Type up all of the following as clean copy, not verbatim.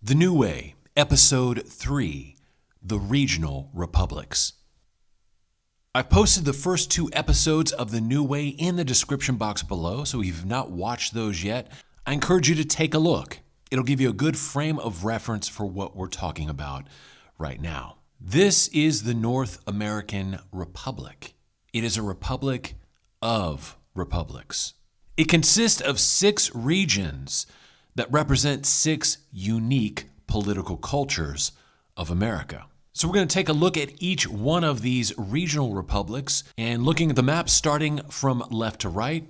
The New Way, Episode 3, The Regional Republics. I've posted the first 2 episodes of The New Way in the description box below, so if you've not watched those yet, I encourage you to take a look. It'll give you a good frame of reference for what we're talking about right now. This is the North American Republic. It is a republic of republics. It consists of 6 regions that represent 6 unique political cultures of America. So we're going to take a look at each one of these regional republics and looking at the map starting from left to right.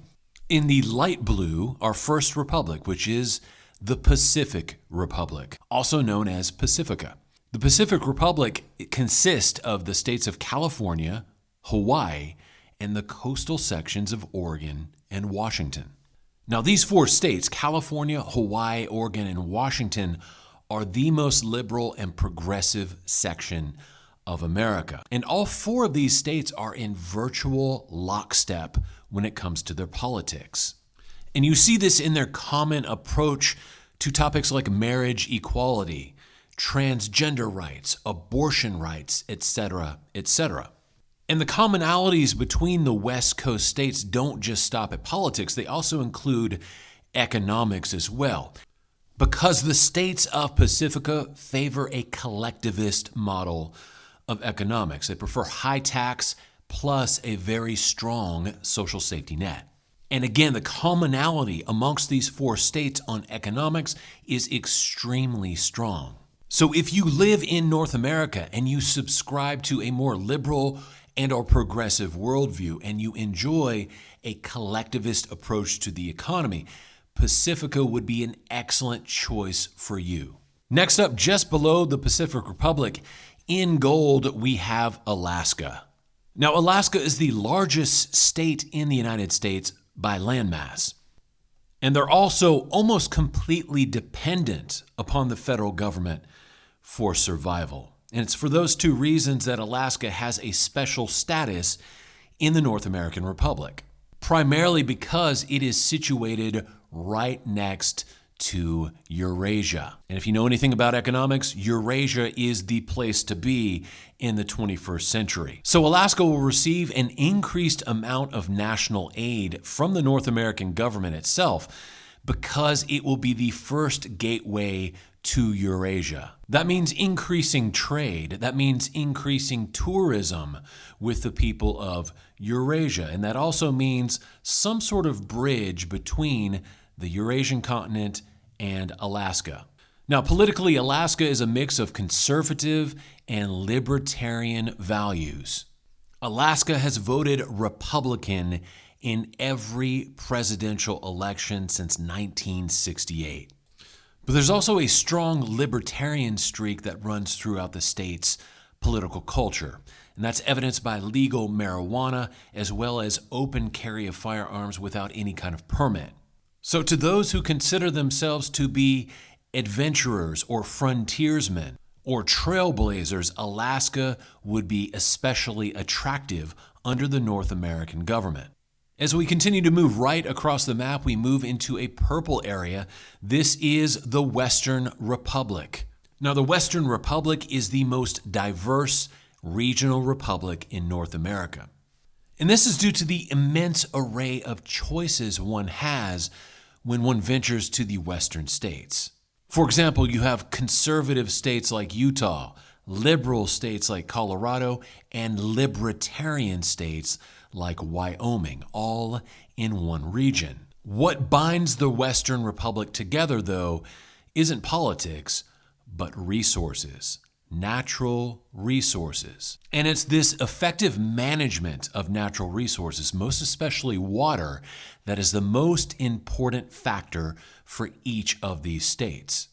In the light blue, our first republic, which is the Pacific Republic, also known as Pacifica. The Pacific Republic consists of the states of California, Hawaii, and the coastal sections of Oregon and Washington. Now, these 4 states, California, Hawaii, Oregon, and Washington, are the most liberal and progressive section of America. And all 4 of these states are in virtual lockstep when it comes to their politics. And you see this in their common approach to topics like marriage equality, transgender rights, abortion rights, etc., etc. And the commonalities between the West Coast states don't just stop at politics, they also include economics as well. Because the states of Pacifica favor a collectivist model of economics. They prefer high tax plus a very strong social safety net. And again, the commonality amongst these 4 states on economics is extremely strong. So if you live in North America and you subscribe to a more liberal and or progressive worldview, and you enjoy a collectivist approach to the economy, Pacifica would be an excellent choice for you. Next up, just below the Pacific Republic, in gold, we have Alaska. Now, Alaska is the largest state in the United States by landmass. And they're also almost completely dependent upon the federal government for survival. And it's for those 2 reasons that Alaska has a special status in the North American Republic. Primarily because it is situated right next to Eurasia. And if you know anything about economics, Eurasia is the place to be in the 21st century. So Alaska will receive an increased amount of national aid from the North American government itself because it will be the first gateway to Eurasia. That means increasing trade. That means increasing tourism with the people of Eurasia. And that also means some sort of bridge between the Eurasian continent and Alaska. Now, politically, Alaska is a mix of conservative and libertarian values. Alaska has voted Republican in every presidential election since 1968. But there's also a strong libertarian streak that runs throughout the state's political culture. And that's evidenced by legal marijuana as well as open carry of firearms without any kind of permit. So to those who consider themselves to be adventurers or frontiersmen or trailblazers, Alaska would be especially attractive under the North American government. As we continue to move right across the map, we move into a purple area. This is the Western Republic. Now, the Western Republic is the most diverse regional republic in North America. And this is due to the immense array of choices one has when one ventures to the Western states. For example, you have conservative states like Utah, liberal states like Colorado, and libertarian states like Wyoming, all in one region. What binds the Western Republic together, though, isn't politics, but resources, natural resources. And it's this effective management of natural resources, most especially water, that is the most important factor for each of these states.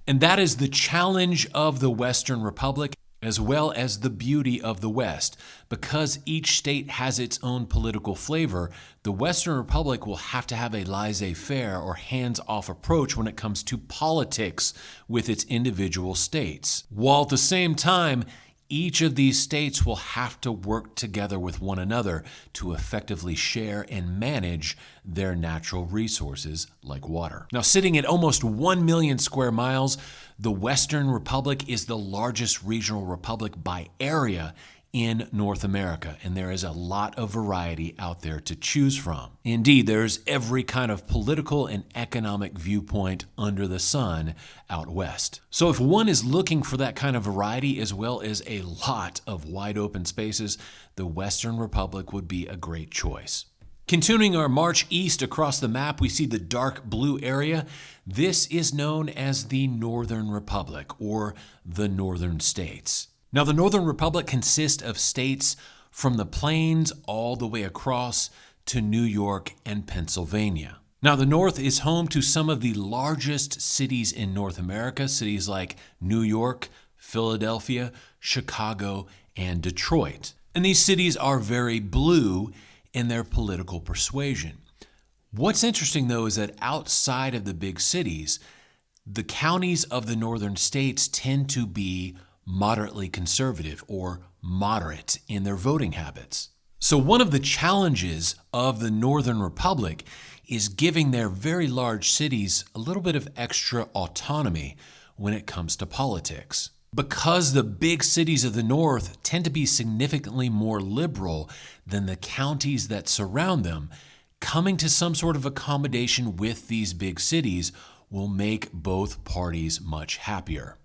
And that is the challenge of the Western Republic, as well as the beauty of the West. Because each state has its own political flavor, the Western Republic will have to have a laissez-faire or hands-off approach when it comes to politics with its individual states. While at the same time, each of these states will have to work together with one another to effectively share and manage their natural resources like water. Now, sitting at almost 1 million square miles, The Western Republic is the largest regional republic by area in North America, and there is a lot of variety out there to choose from. Indeed, there's every kind of political and economic viewpoint under the sun out west. So if one is looking for that kind of variety as well as a lot of wide open spaces, the Western Republic would be a great choice. Continuing our march east across the map, we see the dark blue area. This is known as the Northern Republic, or the Northern States. Now, the Northern Republic consists of states from the plains all the way across to New York and Pennsylvania. Now, the North is home to some of the largest cities in North America, cities like New York, Philadelphia, Chicago, and Detroit. And these cities are very blue in their political persuasion. What's interesting, though, is that outside of the big cities, the counties of the northern states tend to be moderately conservative or moderate in their voting habits. So one of the challenges of the Northern Republic is giving their very large cities a little bit of extra autonomy when it comes to politics. Because the big cities of the North tend to be significantly more liberal than the counties that surround them, coming to some sort of accommodation with these big cities will make both parties much happier.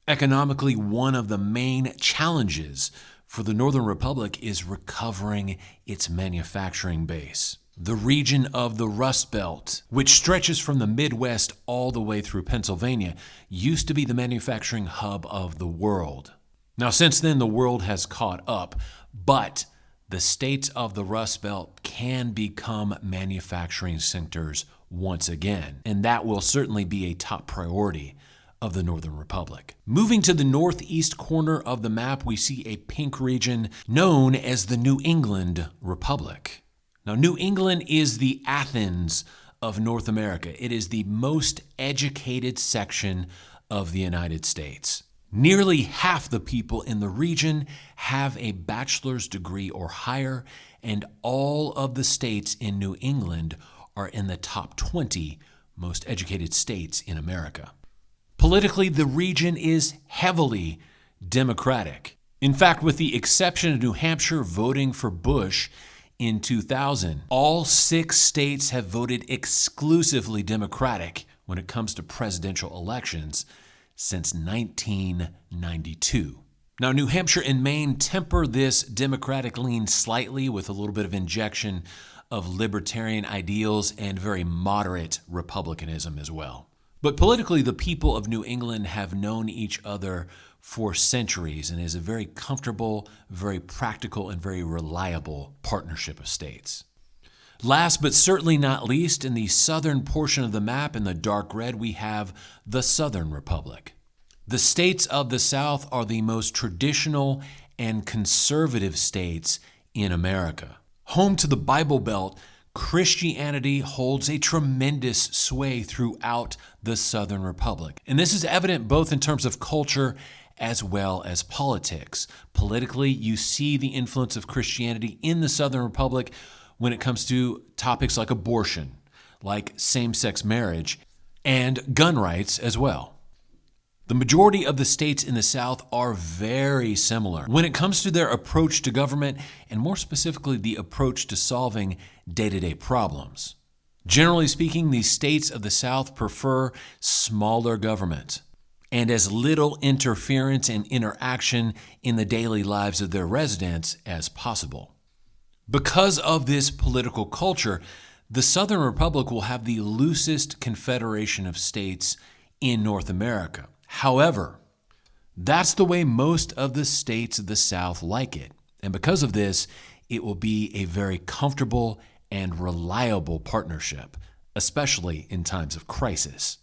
Economically, one of the main challenges for the Northern Republic is recovering its manufacturing base. The region of the Rust Belt, which stretches from the Midwest all the way through Pennsylvania, used to be the manufacturing hub of the world. Now, since then, the world has caught up, but the states of the Rust Belt can become manufacturing centers once again, and that will certainly be a top priority of the Northern Republic. Moving to the northeast corner of the map, we see a pink region known as the New England Republic. Now, New England is the Athens of North America. It is the most educated section of the United States. Nearly half the people in the region have a bachelor's degree or higher, and all of the states in New England are in the top 20 most educated states in America. Politically, the region is heavily Democratic. In fact, with the exception of New Hampshire voting for Bush in 2000, all 6 states have voted exclusively Democratic when it comes to presidential elections since 1992. Now, New Hampshire and Maine temper this Democratic lean slightly with a little bit of injection of libertarian ideals and very moderate Republicanism as well. But politically, the people of New England have known each other for centuries and is a very comfortable, very practical, and very reliable partnership of states. Last but certainly not least, in the southern portion of the map in the dark red, we have the Southern Republic. The states of the South are the most traditional and conservative states in America. Home to the Bible Belt, Christianity holds a tremendous sway throughout the Southern Republic. And this is evident both in terms of culture as well as politics. Politically, you see the influence of Christianity in the Southern Republic when it comes to topics like abortion, like same-sex marriage, and gun rights as well. The majority of the states in the South are very similar when it comes to their approach to government, and more specifically, the approach to solving day-to-day problems. Generally speaking, these states of the South prefer smaller government and as little interference and interaction in the daily lives of their residents as possible. Because of this political culture, the Southern Republic will have the loosest confederation of states in North America. However, that's the way most of the states of the South like it. And because of this, it will be a very comfortable and reliable partnership, especially in times of crisis.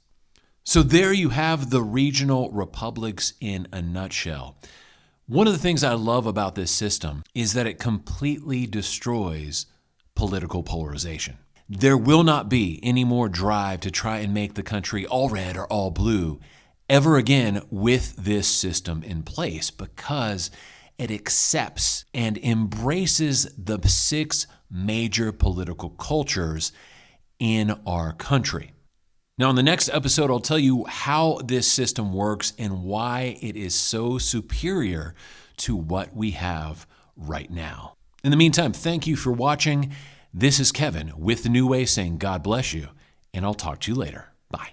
So there you have the regional republics in a nutshell. One of the things I love about this system is that it completely destroys political polarization. There will not be any more drive to try and make the country all red or all blue ever again with this system in place, because it accepts and embraces the 6 major political cultures in our country. Now, in the next episode, I'll tell you how this system works and why it is so superior to what we have right now. In the meantime, thank you for watching. This is Kevin with The New Way saying God bless you, and I'll talk to you later. Bye.